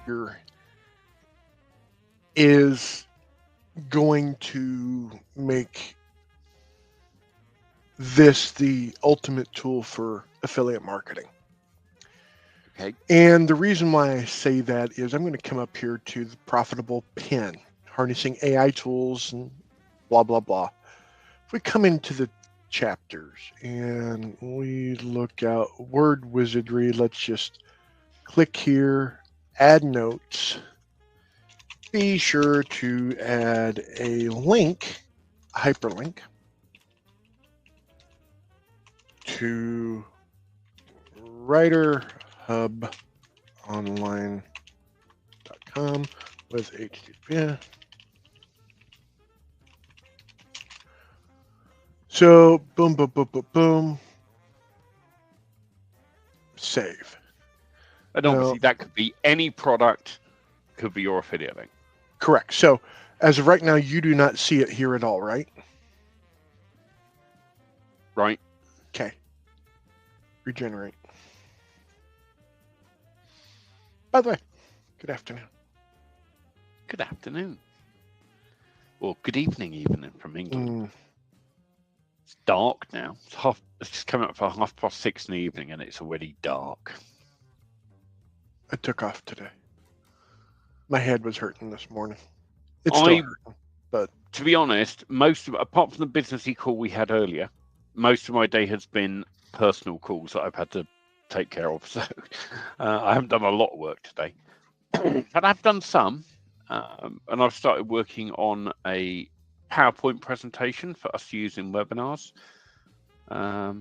here is going to make this the ultimate tool for affiliate marketing. Okay. And the reason why I say that is I'm going to come up here to the profitable pin, harnessing AI tools and blah, blah, blah. If we come into the chapters and we look out word wizardry, let's just click here, add notes. Be sure to add a link, a hyperlink, to writerhubonline.com with HTTP. So boom, boom, boom, boom, boom. Save. And obviously that could be any product, could be your affiliate link. Correct. So as of right now, you do not see it here at all, right? Right. Okay. Regenerate. By the way, good afternoon. Good afternoon. Or good evening, even from England. It's dark now. It's just coming up for 6:30 in the evening, and it's already dark. I took off today. My head was hurting this morning. It's still hurting, but to be honest, apart from the businessy call we had earlier, most of my day has been personal calls that I've had to take care of. So I haven't done a lot of work today, but I've done some, and I've started working on a PowerPoint presentation for us to use in webinars. But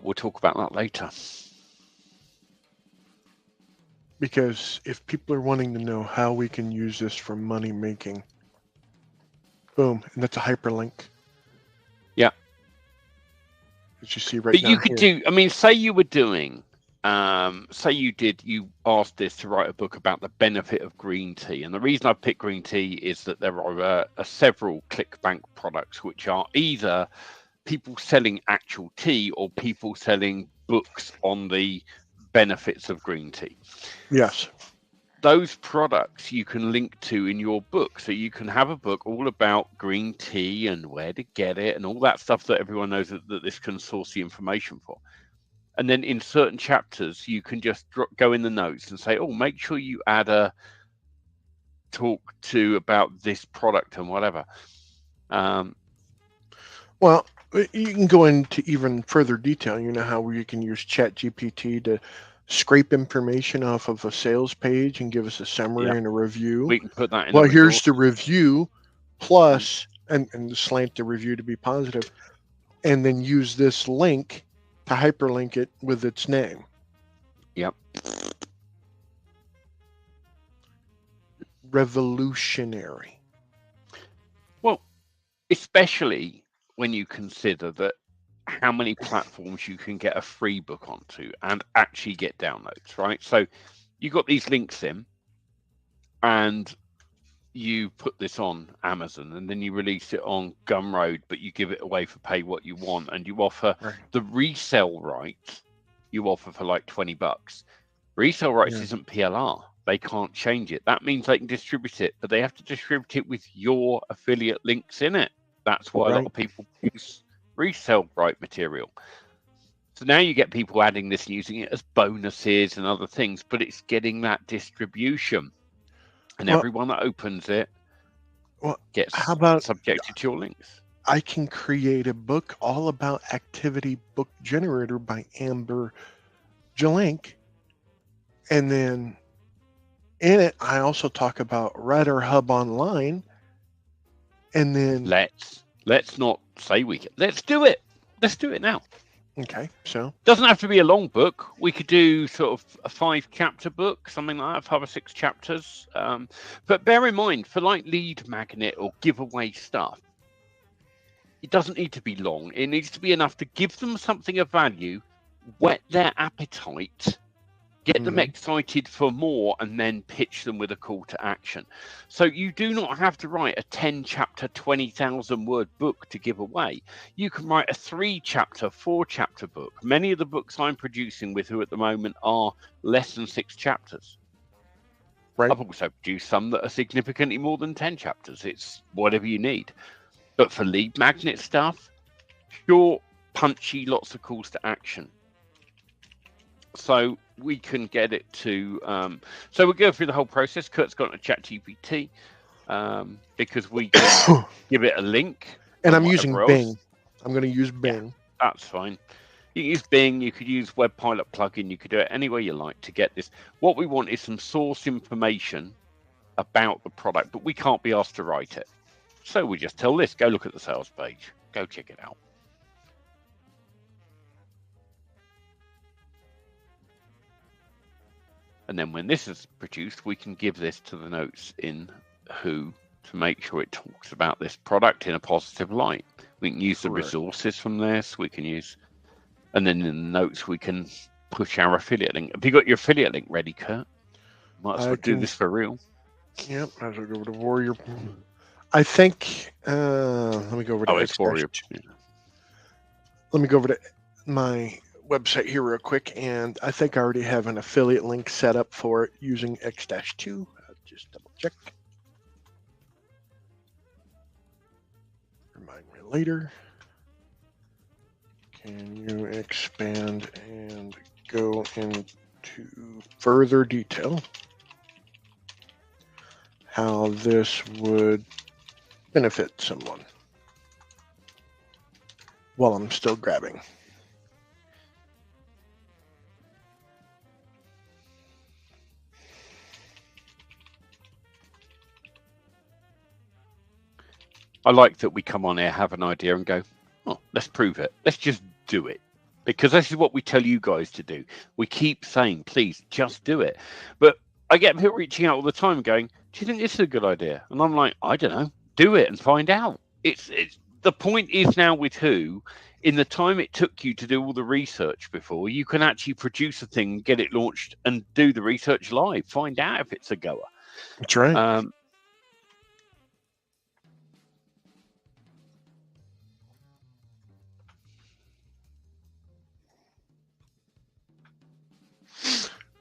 we'll talk about that later. Because if people are wanting to know how we can use this for money making, boom, and that's a hyperlink. Yeah. As you see right but now. You could here. do, I mean, say you were doing, say you asked this to write a book about the benefit of green tea. And the reason I picked green tea is that there are several ClickBank products, which are either people selling actual tea or people selling books on the benefits of green tea. Yes. Those products you can link to in your book. So you can have a book all about green tea and where to get it and all that stuff that everyone knows that this can source the information for. And then in certain chapters, you can just go in the notes and say, oh, make sure you add a talk to about this product and whatever. Well, you can go into even further detail. You know how we can use ChatGPT to scrape information off of a sales page and give us a summary and a review. We can put that in. Well, here's the review plus, and slant the review to be positive, and then use this link to hyperlink it with its name. Yep. Revolutionary. Well, especially when you consider that how many platforms you can get a free book onto and actually get downloads, right? So you got these links in and you put this on Amazon and then you release it on Gumroad, but you give it away for pay what you want and you offer the resale rights you offer for like $20. Resale rights isn't PLR. They can't change it. That means they can distribute it, but they have to distribute it with your affiliate links in it. That's why a lot of people use resale right material. So now you get people adding this and using it as bonuses and other things, but it's getting that distribution. And everyone that opens it gets subjected to your links. I can create a book all about Activity Book Generator by Amber Jelink. And then in it, I also talk about Writer Hub Online. And then let's not say we can. Let's do it. Let's do it now. Okay, so doesn't have to be a long book. We could do sort of a 5-chapter book, something like that, 5 or 6 chapters. But bear in mind, for like lead magnet or giveaway stuff, it doesn't need to be long. It needs to be enough to give them something of value, whet their appetite, get them excited for more, and then pitch them with a call to action. So you do not have to write a 10-chapter, 20,000-word book to give away. You can write a 3-chapter, 4-chapter book. Many of the books I'm producing with who at the moment are less than 6 chapters. Right. I've also produced some that are significantly more than 10 chapters. It's whatever you need. But for lead magnet stuff, short, punchy, lots of calls to action. So we can get it to. So we'll go through the whole process. Kurt's got a ChatGPT because we can give it a link. And I'm using else. Bing. I'm going to use Bing. Yeah, that's fine. You can use Bing. You could use WebPilot plugin. You could do it any way you like to get this. What we want is some source information about the product, but we can't be asked to write it. So we just tell this, go look at the sales page. Go check it out. And then when this is produced, we can give this to the notes in Who to make sure it talks about this product in a positive light. We can use the resources from this. We can use, and then in the notes, we can push our affiliate link. Have you got your affiliate link ready, Kurt? Might as well do this for real. Yep, might as well go over to Warrior. I think, let me go over to it's Warrior. Yeah. Let me go over to my website here real quick, and I think I already have an affiliate link set up for it using X-2. I'll just double check. Remind me later. Can you expand and go into further detail how this would benefit someone? While I'm still grabbing. I like that we come on here, have an idea and go, oh, let's prove it. Let's just do it. Because this is what we tell you guys to do. We keep saying, please, just do it. But I get people reaching out all the time going, do you think this is a good idea? And I'm like, I don't know. Do it and find out. It's the point is now with Who, in the time it took you to do all the research before, you can actually produce a thing, get it launched, and do the research live. Find out if it's a goer. That's right.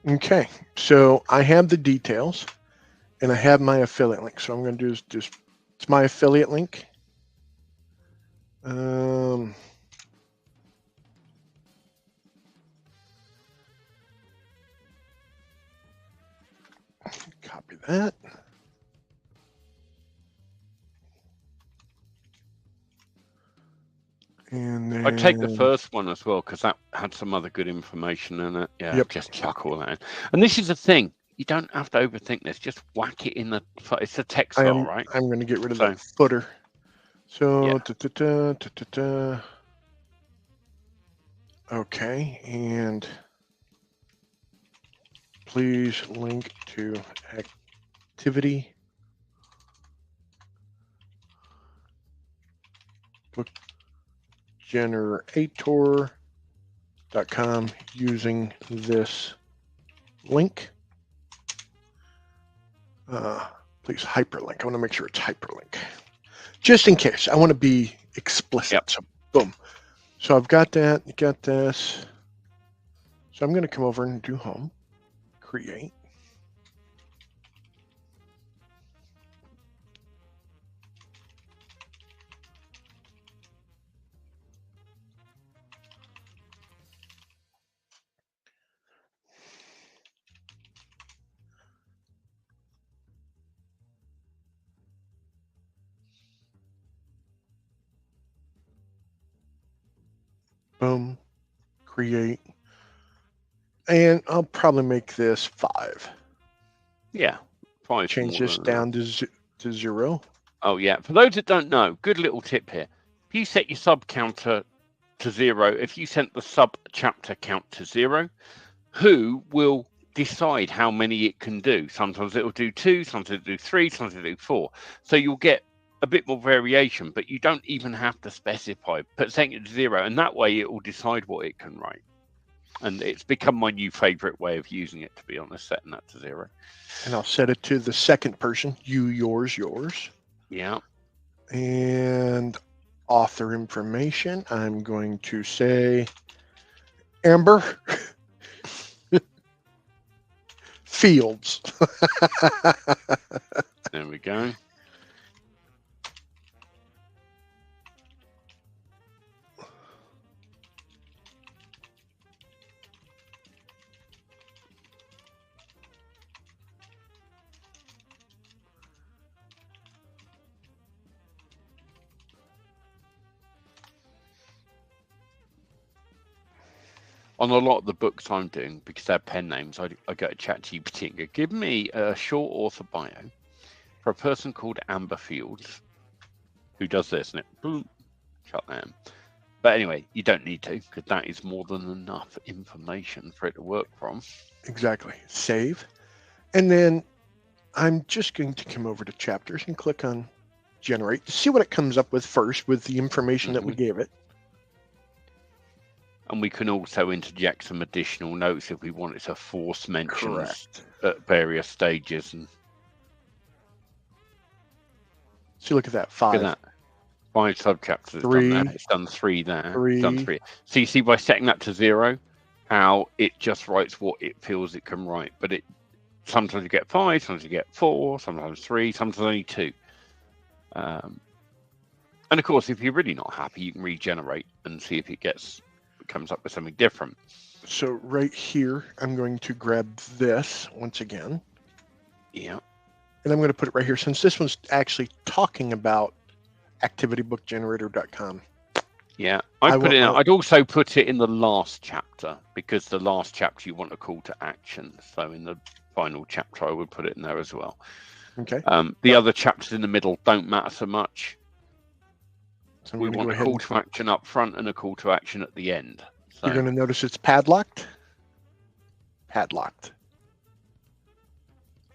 Okay, so I have the details, and I have my affiliate link. So I'm going to do is just, it's my affiliate link. Copy that. And then I'd take the first one as well because that had some other good information in it. Yeah, Yep. Just chuck all that in. And this is the thing. You don't have to overthink this. Just whack it in the... It's a text file, right? I'm going to get rid of that footer. So, yeah. Okay, and please link to activity book generator.com using this link. Please hyperlink. I want to make sure it's hyperlink. Just in case. I want to be explicit. Yep. So boom. So I've got that. You got this. So I'm going to come over and do home. Create. Boom, create, and I'll probably make this 5. Yeah, 5. Change this down to 0. Oh yeah. For those that don't know, good little tip here. If you set your sub counter to 0, if you set the sub chapter count to 0, Who will decide how many it can do. Sometimes it'll do 2, sometimes it'll do 3, sometimes it'll do 4. So you'll get a bit more variation, but you don't even have to specify. Put setting it to 0, and that way it will decide what it can write. And it's become my new favorite way of using it, to be honest, setting that to 0. And I'll set it to the second person, you, yours. Yeah. And author information, I'm going to say Amber Fields. There we go. On a lot of the books I'm doing, because they're pen names, I go to ChatGPT and go, give me a short author bio for a person called Amber Fields, who does this, and it boom, shut them. But anyway, you don't need to, because that is more than enough information for it to work from. Exactly. Save. And then I'm just going to come over to chapters and click on generate to see what it comes up with first with the information that we gave it. And we can also interject some additional notes if we wanted to force mentions Correct. at various stages. And so look at that. 5. look at that. 5 subchapters. 3. Done there. It's done 3 there. 3. It's done 3. So you see by setting that to 0, how it just writes what it feels it can write. But it sometimes you get 5, sometimes you get 4, sometimes 3, sometimes only 2. And of course, if you're really not happy, you can regenerate and see if it comes up with something different. So right here, I'm going to grab this once again. Yeah. And I'm going to put it right here since this one's actually talking about activitybookgenerator.com. Yeah, I'd also put it in the last chapter, because the last chapter you want a call to action. So in the final chapter, I would put it in there as well. Okay. The other chapters in the middle don't matter so much. So we want a call to action up front and a call to action at the end. So you're going to notice it's padlocked. Padlocked.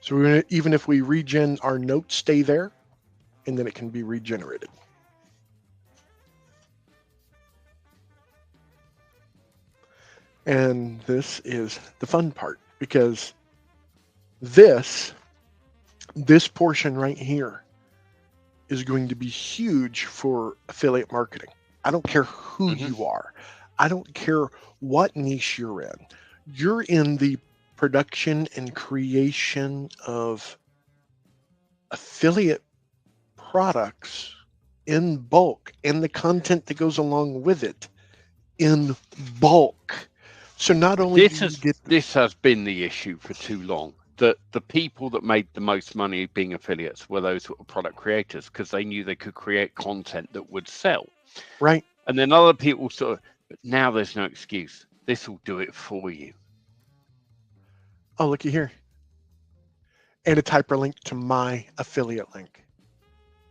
So we're going to, even if we regen, our notes stay there, and then it can be regenerated. And this is the fun part, because this portion right here is going to be huge for affiliate marketing. I don't care who you are. I don't care what niche you're in. You're in the production and creation of affiliate products in bulk, and the content that goes along with it in bulk. So not only this has been the issue for too long. The people that made the most money being affiliates were those sort of product creators, because they knew they could create content that would sell. Right. And then other people sort of, but now there's no excuse. This will do it for you. Oh, looky here. And it's hyperlinked to my affiliate link.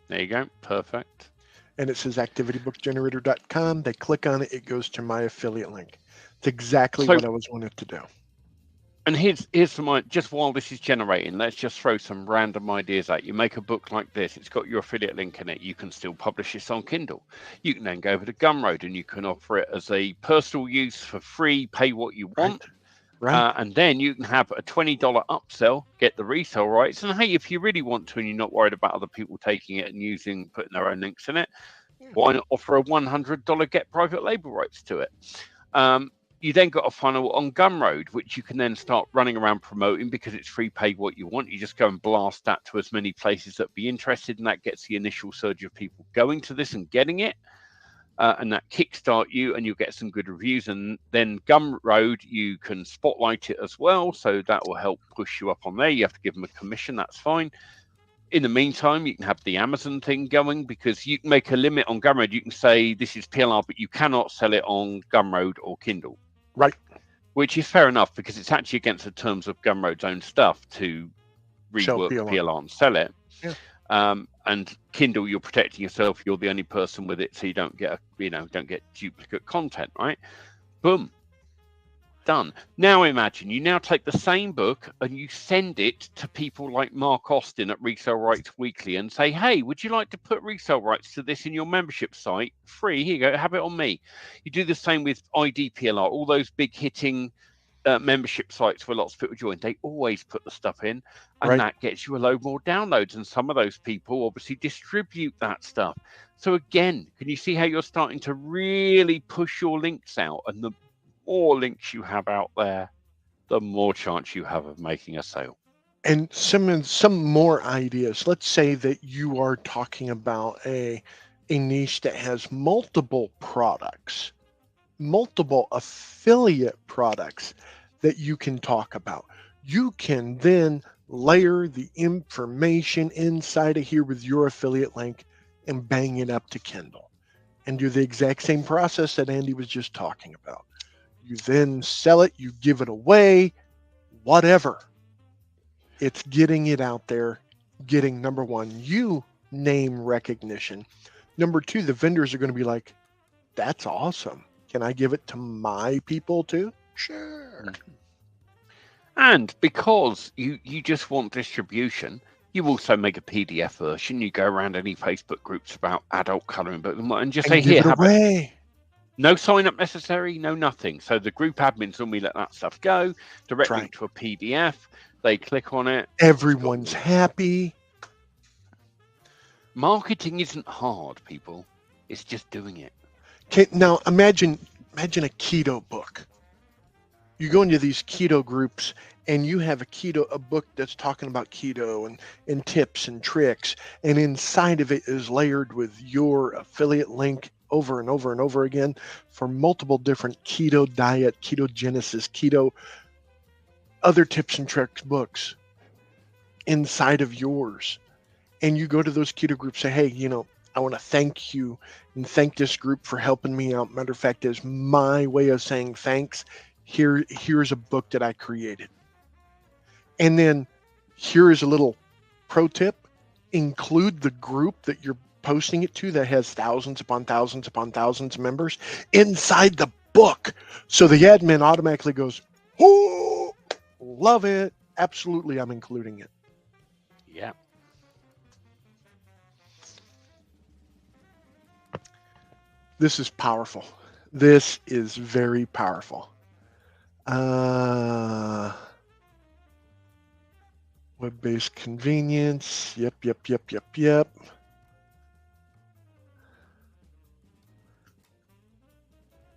There you go. Perfect. And it says activitybookgenerator.com. They click on it. It goes to my affiliate link. It's exactly what I was wanting to do. And here's some, just while this is generating, let's just throw some random ideas at you. Make a book like this. It's got your affiliate link in it. You can still publish this on Kindle. You can then go over to Gumroad and you can offer it as a personal use for free, pay what you want. Right. And then you can have a $20 upsell, get the resale rights. And hey, if you really want to and you're not worried about other people taking it and putting their own links in it, why not offer a $100 get private label rights to it? You then got a funnel on Gumroad, which you can then start running around promoting, because it's free, pay what you want. You just go and blast that to as many places that be interested, and that gets the initial surge of people going to this and getting it. And that kickstart you, and you'll get some good reviews. And then Gumroad, you can spotlight it as well. So that will help push you up on there. You have to give them a commission. That's fine. In the meantime, you can have the Amazon thing going, because you can make a limit on Gumroad. You can say this is PLR, but you cannot sell it on Gumroad or Kindle. Right. Which is fair enough, because it's actually against the terms of Gumroad's own stuff to rework PLR and sell it. Yeah. And Kindle, you're protecting yourself. You're the only person with it, so you don't get duplicate content, right? Boom. Done. Now imagine you now take the same book and you send it to people like Mark Austin at Resale Rights Weekly and say, hey, would you like to put resale rights to this in your membership site? Free, here you go, have it on me. You do the same with IDPLR, all those big hitting membership sites where lots of people join. They always put the stuff in, and that gets you a load more downloads. And some of those people obviously distribute that stuff. So again, can you see how you're starting to really push your links out? And the more links you have out there, the more chance you have of making a sale. And some more ideas. Let's say that you are talking about a niche that has multiple products, multiple affiliate products that you can talk about. You can then layer the information inside of here with your affiliate link and bang it up to Kindle and do the exact same process that Andy was just talking about. You then sell it, you give it away, whatever. It's getting it out there, getting, number one, you name recognition. Number two, the vendors are going to be like, that's awesome. Can I give it to my people too? Sure. And because you just want distribution, you also make a PDF version. You go around any Facebook groups about adult colouring book and just say, here, have it. No sign up necessary, no nothing. So the group admins normally let that stuff go directly to a PDF. They click on it. Everyone's happy. Marketing isn't hard, people. It's just doing it. Now imagine a keto book. You go into these keto groups and you have a book that's talking about keto and tips and tricks, and inside of it is layered with your affiliate link over and over and over again for multiple different keto diet, ketogenesis, keto, other tips and tricks books inside of yours. And you go to those keto groups, say, hey, I want to thank you and thank this group for helping me out. Matter of fact, as my way of saying thanks, here's a book that I created. And then here is a little pro tip. Include the group that you're posting it to that has thousands upon thousands upon thousands of members inside the book. So the admin automatically goes, oh, love it. Absolutely, I'm including it. Yeah. This is powerful. This is very powerful. Web-based convenience. Yep.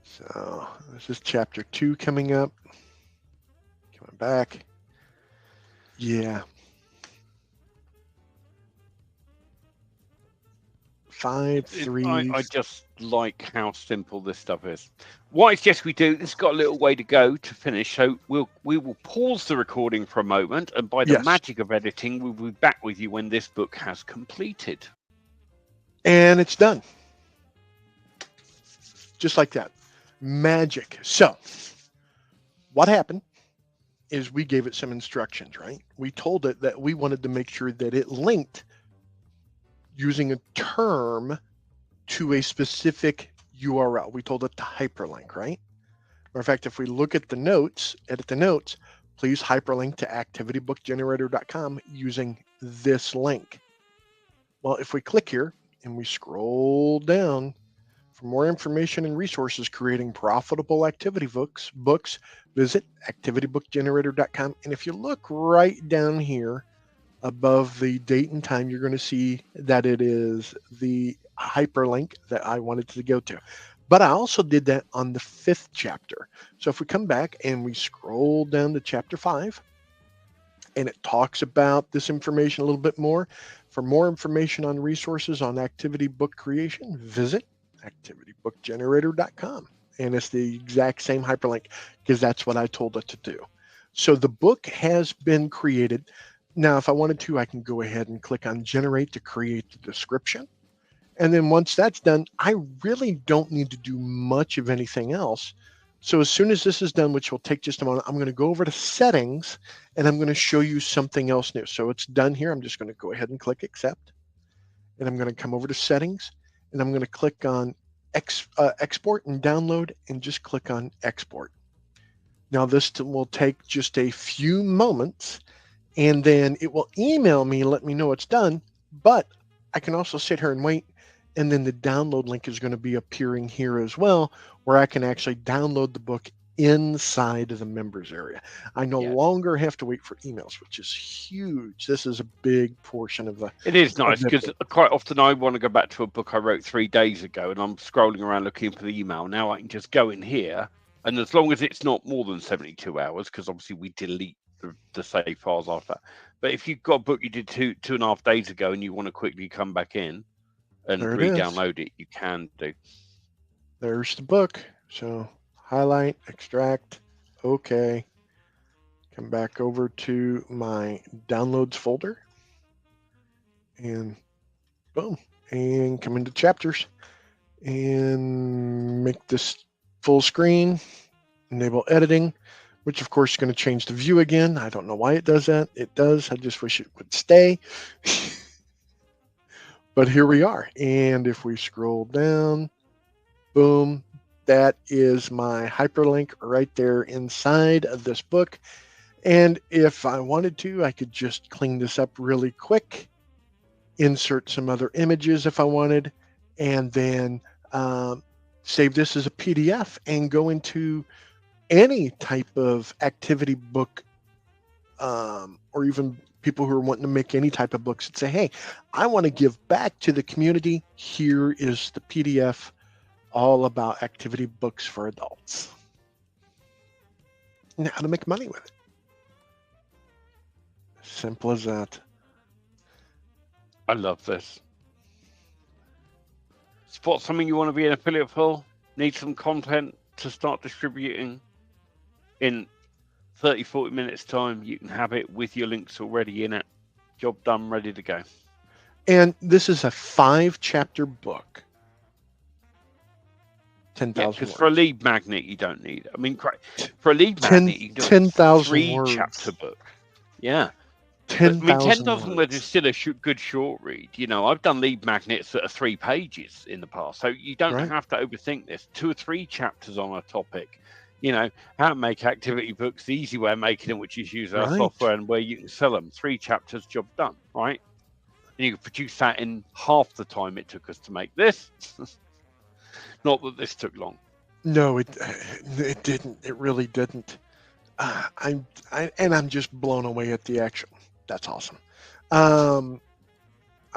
So this is chapter 2 coming up. Coming back. Yeah. 5, 3. I just like how simple this stuff is. What I suggest we do, this has got a little way to go to finish, so we will pause the recording for a moment, and by the magic of editing, we'll be back with you when this book has completed. And it's done. Just like that. Magic. So, what happened is we gave it some instructions, right? We told it that we wanted to make sure that it linked using a term to a specific URL. We told it to hyperlink, right? Matter of fact, if we look at the notes, edit the notes, please hyperlink to activitybookgenerator.com using this link. Well, if we click here and we scroll down for more information and resources creating profitable activity books, visit activitybookgenerator.com. And if you look right down here above the date and time, you're going to see that it is the hyperlink that I wanted to go to. But I also did that on the 5th chapter. So if we come back and we scroll down to chapter 5, and it talks about this information a little bit more. For more information on resources on activity book creation, visit activitybookgenerator.com. And it's the exact same hyperlink because that's what I told it to do. So the book has been created. Now, if I wanted to, I can go ahead and click on generate to create the description. And then once that's done, I really don't need to do much of anything else. So as soon as this is done, which will take just a moment, I'm going to go over to settings and I'm going to show you something else new. So it's done here. I'm just going to go ahead and click accept. And I'm going to come over to settings and I'm going to click on export and download and just click on export. Now this will take just a few moments and then it will email me and let me know it's done. But I can also sit here and wait. And then the download link is going to be appearing here as well, where I can actually download the book inside of the members area. I no longer have to wait for emails, which is huge. This is a big portion of the. It is nice because quite often I want to go back to a book I wrote 3 days ago and I'm scrolling around looking for the email. Now I can just go in here, and as long as it's not more than 72 hours, because obviously we delete the save files after that. But if you've got a book you did 2.5 days ago and you want to quickly come back in and There it is. re-download it, you can do. There's the book. So highlight, extract, okay. Come back over to my downloads folder and boom, and come into chapters and make this full screen, enable editing, which of course is going to change the view again. I don't know why it does that. It does. I just wish it would stay. But here we are. And if we scroll down, boom, that is my hyperlink right there inside of this book. And if I wanted to, I could just clean this up really quick, insert some other images if I wanted, and then save this as a PDF and go into any type of activity book, or even people who are wanting to make any type of books and say, hey, I want to give back to the community. Here is the PDF all about activity books for adults and how to make money with it. Simple as that. I love this. Spot something you want to be an affiliate for? Need some content to start distributing? In 30, 40 minutes time, you can have it with your links already in it. Job done, ready to go. And this is a 5-chapter book. 10,000 because words. for a lead magnet, you don't need it. I mean, for a lead magnet, you can do 10,000 a 3-chapter book. Yeah. 10,000 words is still a good short read. You know, I've done lead magnets that are 3 pages in the past, so you don't have to overthink this. 2 or 3 chapters on a topic. You know, how to make activity books, the easy way of making them, which is use our software and where you can sell them. 3 chapters, job done, right? And you can produce that in half the time it took us to make this. Not that this took long. No, it didn't. It really didn't. I'm just blown away at the action. That's awesome. I'm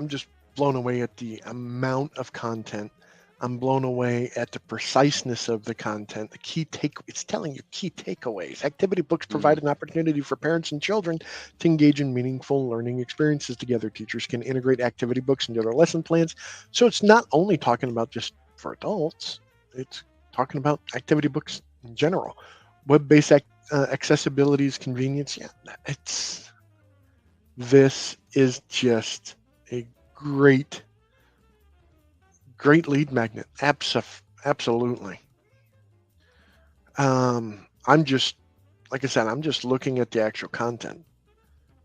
just blown away at the amount of content. I'm blown away at the preciseness of the content. It's telling you key takeaways. Activity books provide an opportunity for parents and children to engage in meaningful learning experiences together. Teachers can integrate activity books into their lesson plans. So it's not only talking about just for adults, it's talking about activity books in general. Web-based accessibility is convenience. Yeah, this is just a great lead magnet. Absolutely. I'm just, like I said, I'm just looking at the actual content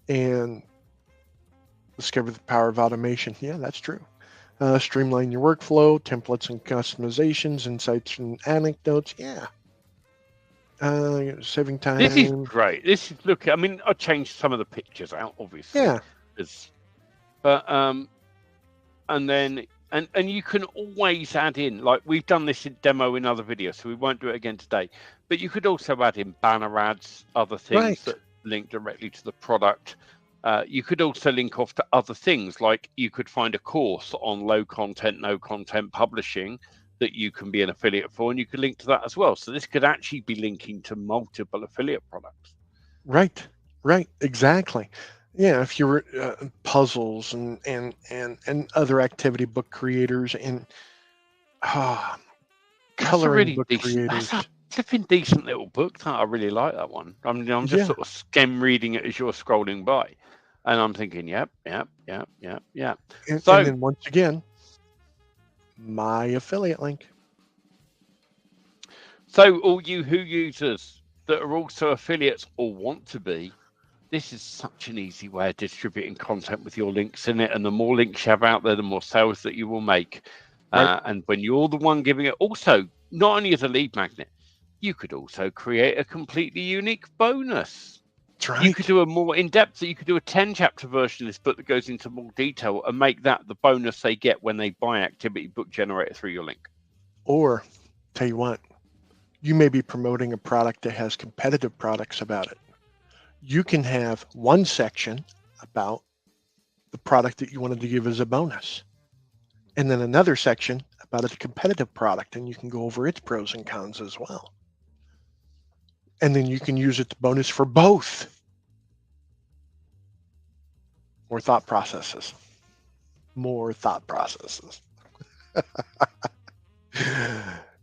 and discover the power of automation. Yeah, that's true. Streamline your workflow, templates and customizations, insights and anecdotes. Yeah. Saving time. This is great. This is, look, I mean, I changed some of the pictures out, obviously. Yeah. But and then and you can always add in, like we've done this in demo in other videos, so we won't do it again today. But you could also add in banner ads, other things that link directly to the product. You could also link off to other things, like you could find a course on low content, no content publishing that you can be an affiliate for, and you could link to that as well. So this could actually be linking to multiple affiliate products. Right, exactly. Yeah, if you're puzzles and other activity book creators and coloring book creators. That's a flipping decent little book. I really like that one. I'm just sort of skim reading it as you're scrolling by, and I'm thinking, yep. And then once again, my affiliate link. So all you Who users that are also affiliates or want to be, this is such an easy way of distributing content with your links in it. And the more links you have out there, the more sales that you will make. And when you're the one giving it, also, not only as a lead magnet, you could also create a completely unique bonus. That's right. You could do a more in-depth, you could do a 10-chapter version of this book that goes into more detail and make that the bonus they get when they buy Activity Book Generator through your link. Or, tell you what, you may be promoting a product that has competitive products about it. You can have one section about the product that you wanted to give as a bonus, and then another section about a competitive product, and you can go over its pros and cons as well. And then you can use it to bonus for both. More thought processes. More thought processes.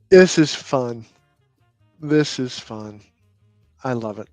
This is fun. This is fun. I love it.